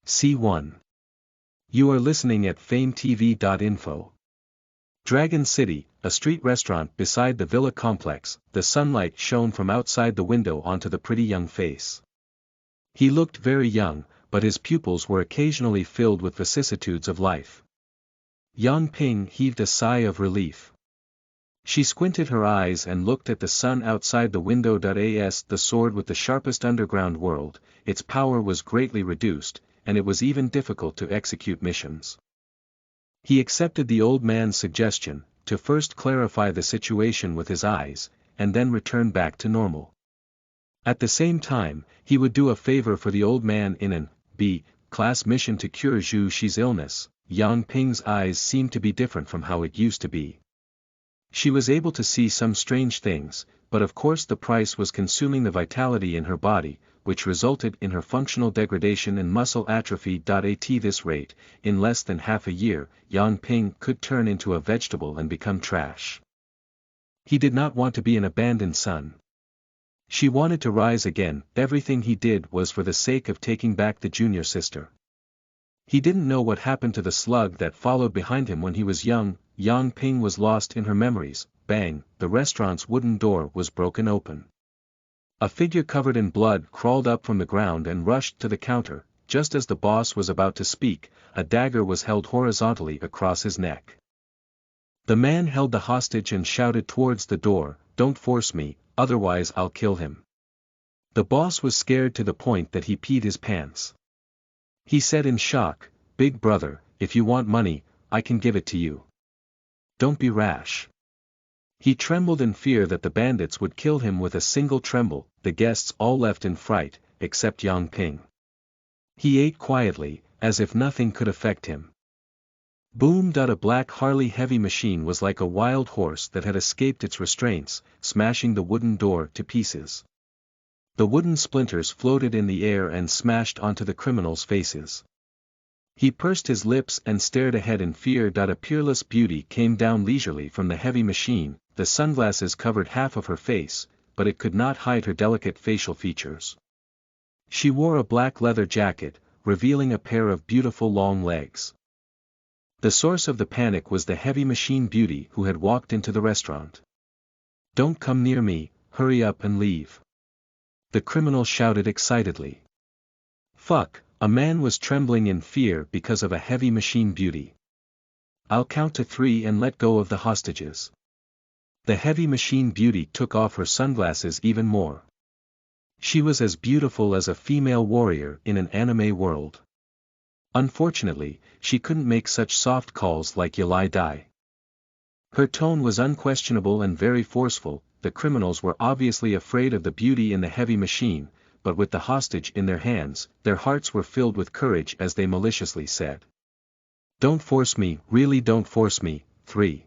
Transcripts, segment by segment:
C1. You are listening at FameTV.info. Dragon City, a street restaurant beside the villa complex. The sunlight shone from outside the window onto the pretty young face. He looked very young, but his pupils were occasionally filled with vicissitudes of life. Yang Ping heaved a sigh of relief. She squinted her eyes and looked at the sun outside the window. As the sword with the sharpest underground world, its power was greatly reduced, and it was even difficult to execute missions. He accepted the old man's suggestion, to first clarify the situation with his eyes, and then return back to normal. At the same time, he would do a favor for the old man in an B-class mission to cure Zhu Shi's illness. Yang Ping's eyes seemed to be different from how it used to be. She was able to see some strange things, but of course the price was consuming the vitality in her body, which resulted in her functional degradation and muscle atrophy. At this rate, in less than half a year, Yang Ping could turn into a vegetable and become trash. He did not want to be an abandoned son. She wanted to rise again. Everything he did was for the sake of taking back the junior sister. He didn't know what happened to the slug that followed behind him when he was young. Yang Ping was lost in her memories. Bang, the restaurant's wooden door was broken open. A figure covered in blood crawled up from the ground and rushed to the counter. Just as the boss was about to speak, a dagger was held horizontally across his neck. The man held the hostage and shouted towards the door, "Don't force me, otherwise I'll kill him." The boss was scared to the point that he peed his pants. He said in shock, "Big brother, if you want money, I can give it to you. Don't be rash." He trembled in fear that the bandits would kill him with a single tremble. The guests all left in fright, except Yang Ping. He ate quietly, as if nothing could affect him. Boom! A black Harley heavy machine was like a wild horse that had escaped its restraints, smashing the wooden door to pieces. The wooden splinters floated in the air and smashed onto the criminals' faces. He pursed his lips and stared ahead in fear. A peerless beauty came down leisurely from the heavy machine. The sunglasses covered half of her face, but it could not hide her delicate facial features. She wore a black leather jacket, revealing a pair of beautiful long legs. The source of the panic was the heavy machine beauty who had walked into the restaurant. "Don't come near me, hurry up and leave," the criminal shouted excitedly. "Fuck," a man was trembling in fear because of a heavy machine beauty. "I'll count to 3 and let go of the hostages." The heavy machine beauty took off her sunglasses even more. She was as beautiful as a female warrior in an anime world. Unfortunately, she couldn't make such soft calls like Yalai Dai. Her tone was unquestionable and very forceful. The criminals were obviously afraid of the beauty in the heavy machine, but with the hostage in their hands, their hearts were filled with courage as they maliciously said, "Don't force me, really don't force me." 3.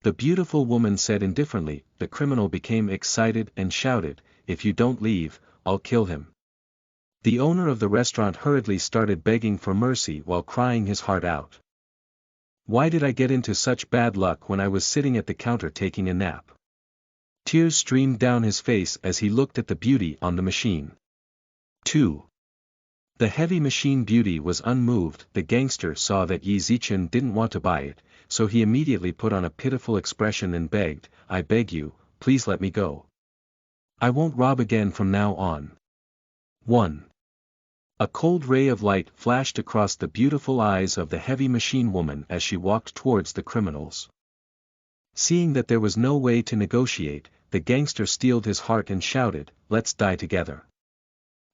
The beautiful woman said indifferently. The criminal became excited and shouted, "If you don't leave, I'll kill him." The owner of the restaurant hurriedly started begging for mercy while crying his heart out. "Why did I get into such bad luck when I was sitting at the counter taking a nap?" Tears streamed down his face as he looked at the beauty on the machine. 2. The heavy machine beauty was unmoved. The gangster saw that Yi Zichen didn't want to buy it, so he immediately put on a pitiful expression and begged, "I beg you, please let me go. I won't rob again from now on." 1. A cold ray of light flashed across the beautiful eyes of the heavy machine woman as she walked towards the criminals. Seeing that there was no way to negotiate, the gangster steeled his heart and shouted, "Let's die together."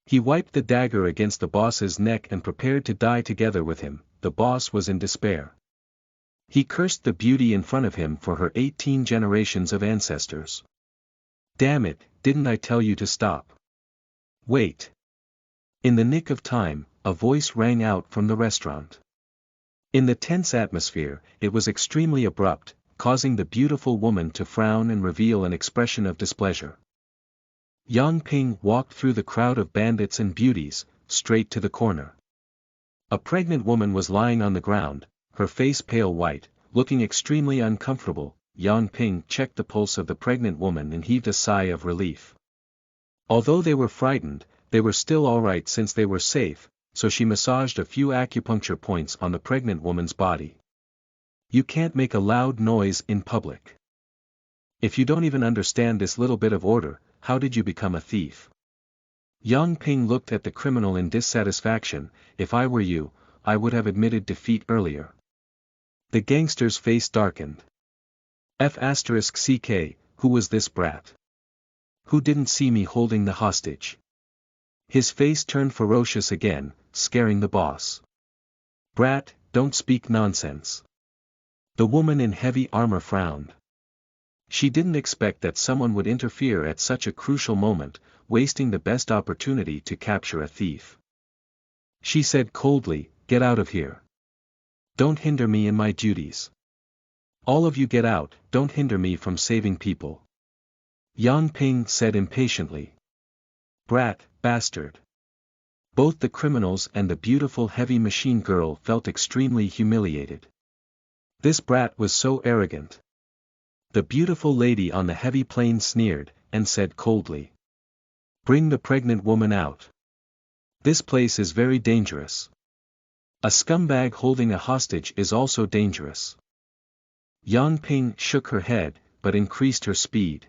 He wiped the dagger against the boss's neck and prepared to die together with him. The boss was in despair. He cursed the beauty in front of him for her 18 generations of ancestors. "Damn it, didn't I tell you to stop?" "Wait." In the nick of time, a voice rang out from the restaurant. In the tense atmosphere, it was extremely abrupt, causing the beautiful woman to frown and reveal an expression of displeasure. Yang Ping walked through the crowd of bandits and beauties, straight to the corner. A pregnant woman was lying on the ground, her face pale white, looking extremely uncomfortable. Yang Ping checked the pulse of the pregnant woman and heaved a sigh of relief. Although they were frightened, they were still alright since they were safe, so she massaged a few acupuncture points on the pregnant woman's body. You can't make a loud noise in public. If you don't even understand this little bit of order, how did you become a thief? Yang Ping looked at the criminal in dissatisfaction. If I were you, I would have admitted defeat earlier. The gangster's face darkened. F***ck, who was this brat? Who didn't see me holding the hostage? His face turned ferocious again, scaring the boss. Brat, don't speak nonsense. The woman in heavy armor frowned. She didn't expect that someone would interfere at such a crucial moment, wasting the best opportunity to capture a thief. She said coldly, "Get out of here. Don't hinder me in my duties. All of you get out, don't hinder me from saving people." Yang Ping said impatiently. Brat, bastard. Both the criminals and the beautiful heavy machine girl felt extremely humiliated. This brat was so arrogant. The beautiful lady on the heavy plane sneered, and said coldly. Bring the pregnant woman out. This place is very dangerous. A scumbag holding a hostage is also dangerous. Yang Ping shook her head, but increased her speed.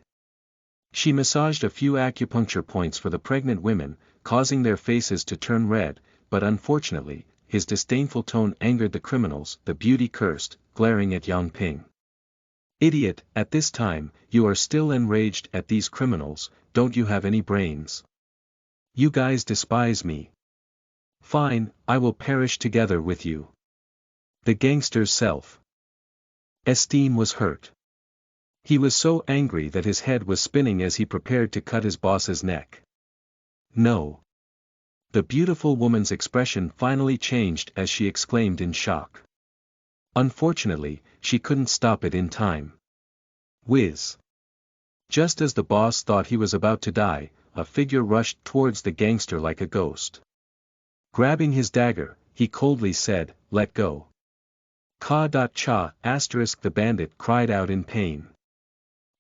She massaged a few acupuncture points for the pregnant women, causing their faces to turn red, but unfortunately, his disdainful tone angered the criminals. The beauty cursed, glaring at Yang Ping. Idiot, at this time, you are still enraged at these criminals, don't you have any brains? You guys despise me. Fine, I will perish together with you. The gangster's self-esteem was hurt. He was so angry that his head was spinning as he prepared to cut his boss's neck. No. The beautiful woman's expression finally changed as she exclaimed in shock. Unfortunately, she couldn't stop it in time. Whiz. Just as the boss thought he was about to die, a figure rushed towards the gangster like a ghost. Grabbing his dagger, he coldly said, "Let go." Ka-cha, **, the bandit cried out in pain.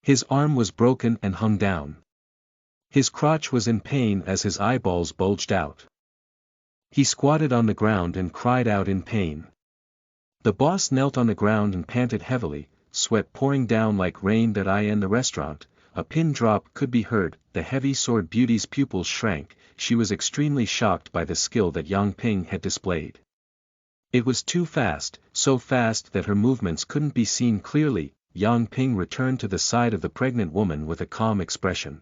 His arm was broken and hung down. His crotch was in pain as his eyeballs bulged out. He squatted on the ground and cried out in pain. The boss knelt on the ground and panted heavily, sweat pouring down like rain. In the restaurant, a pin drop could be heard. The heavy sword beauty's pupils shrank. She was extremely shocked by the skill that Yang Ping had displayed. It was too fast, so fast that her movements couldn't be seen clearly. Yang Ping returned to the side of the pregnant woman with a calm expression.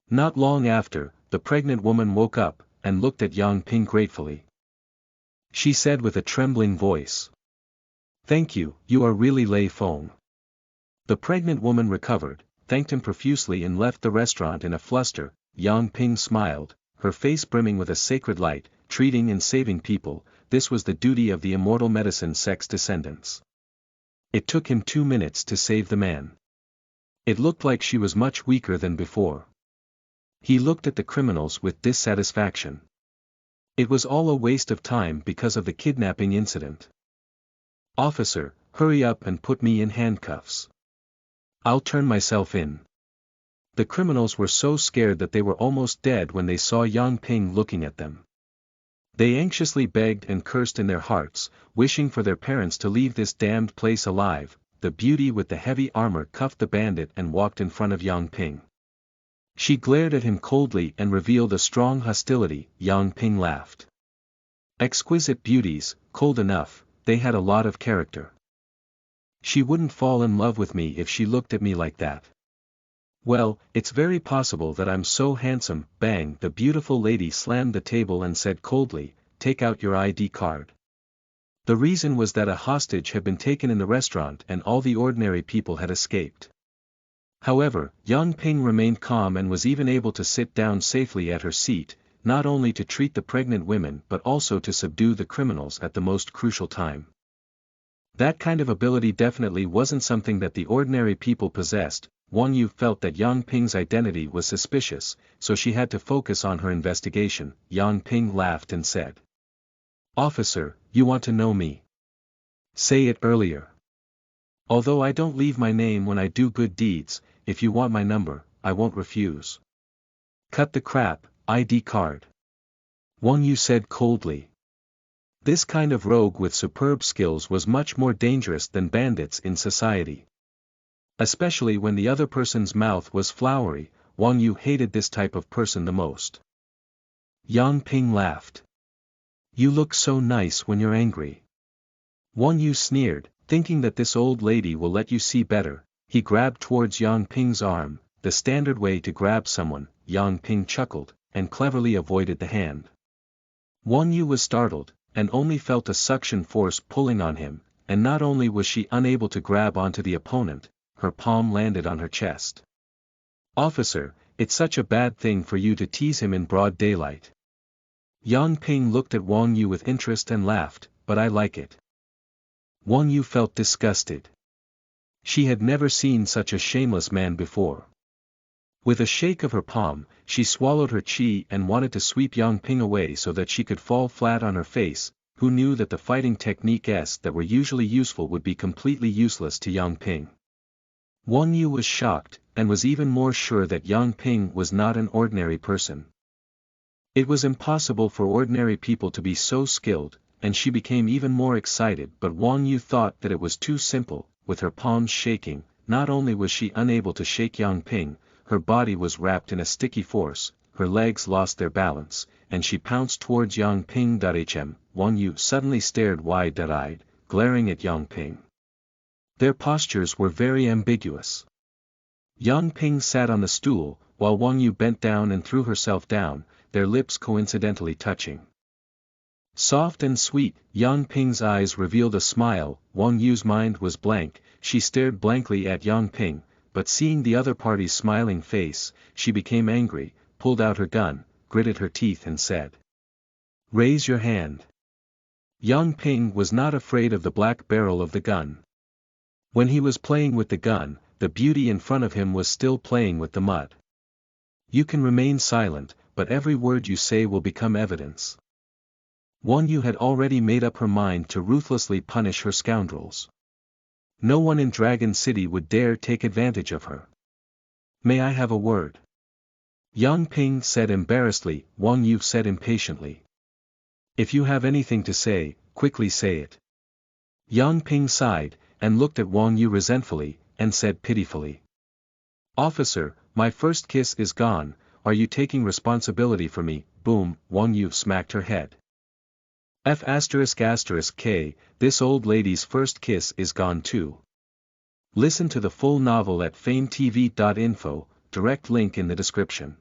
Not long after, the pregnant woman woke up, and looked at Yang Ping gratefully. She said with a trembling voice. "Thank you, you are really Lei Feng." The pregnant woman recovered, thanked him profusely and left the restaurant in a fluster. Yang Ping smiled, her face brimming with a sacred light. Treating and saving people, this was the duty of the immortal medicine sect's descendants. It took him 2 minutes to save the man. It looked like she was much weaker than before. He looked at the criminals with dissatisfaction. It was all a waste of time because of the kidnapping incident. "Officer, hurry up and put me in handcuffs. I'll turn myself in." The criminals were so scared that they were almost dead when they saw Yang Ping looking at them. They anxiously begged and cursed in their hearts, wishing for their parents to leave this damned place alive. The beauty with the heavy armor cuffed the bandit and walked in front of Yang Ping. She glared at him coldly and revealed a strong hostility. Yang Ping laughed. Exquisite beauties, cold enough, they had a lot of character. She wouldn't fall in love with me if she looked at me like that. Well, it's very possible that I'm so handsome. Bang! The beautiful lady slammed the table and said coldly, "Take out your ID card." The reason was that a hostage had been taken in the restaurant and all the ordinary people had escaped. However, Yang Ping remained calm and was even able to sit down safely at her seat, not only to treat the pregnant women but also to subdue the criminals at the most crucial time. That kind of ability definitely wasn't something that the ordinary people possessed. Wang Yu felt that Yang Ping's identity was suspicious, so she had to focus on her investigation. Yang Ping laughed and said, "Officer, you want to know me? Say it earlier. Although I don't leave my name when I do good deeds, if you want my number, I won't refuse." "Cut the crap, ID card. Wang Yu said coldly. This kind of rogue with superb skills was much more dangerous than bandits in society. Especially when the other person's mouth was flowery, Wang Yu hated this type of person the most. Yang Ping laughed. You look so nice when you're angry. Wang Yu sneered, thinking that this old lady will let you see better. He grabbed towards Yang Ping's arm, the standard way to grab someone. Yang Ping chuckled, and cleverly avoided the hand. Wang Yu was startled, and only felt a suction force pulling on him, and not only was she unable to grab onto the opponent, her palm landed on her chest. Officer, it's such a bad thing for you to tease him in broad daylight. Yang Ping looked at Wang Yu with interest and laughed, but I like it. Wang Yu felt disgusted. She had never seen such a shameless man before. With a shake of her palm, she swallowed her chi and wanted to sweep Yang Ping away so that she could fall flat on her face. Who knew that the fighting techniques that were usually useful would be completely useless to Yang Ping? Wang Yu was shocked, and was even more sure that Yang Ping was not an ordinary person. It was impossible for ordinary people to be so skilled, and she became even more excited, but Wang Yu thought that it was too simple. With her palms shaking, not only was she unable to shake Yang Ping, her body was wrapped in a sticky force, her legs lost their balance, and she pounced towards Yang Ping. Wang Yu suddenly stared wide-eyed, glaring at Yang Ping. Their postures were very ambiguous. Yang Ping sat on the stool, while Wang Yu bent down and threw herself down, their lips coincidentally touching. Soft and sweet, Yang Ping's eyes revealed a smile. Wang Yu's mind was blank. She stared blankly at Yang Ping, but seeing the other party's smiling face, she became angry, pulled out her gun, gritted her teeth and said, "Raise your hand." Yang Ping was not afraid of the black barrel of the gun. When he was playing with the gun, the beauty in front of him was still playing with the mud. You can remain silent, but every word you say will become evidence. Wang Yu had already made up her mind to ruthlessly punish her scoundrels. No one in Dragon City would dare take advantage of her. May I have a word? Yang Ping said embarrassedly. Wang Yu said impatiently. If you have anything to say, quickly say it. Yang Ping sighed, and looked at Wang Yu resentfully, and said pitifully. Officer, my first kiss is gone, are you taking responsibility for me? Boom, Wang Yu smacked her head. F***K, this old lady's first kiss is gone too. Listen to the full novel at FameTV.info, direct link in the description.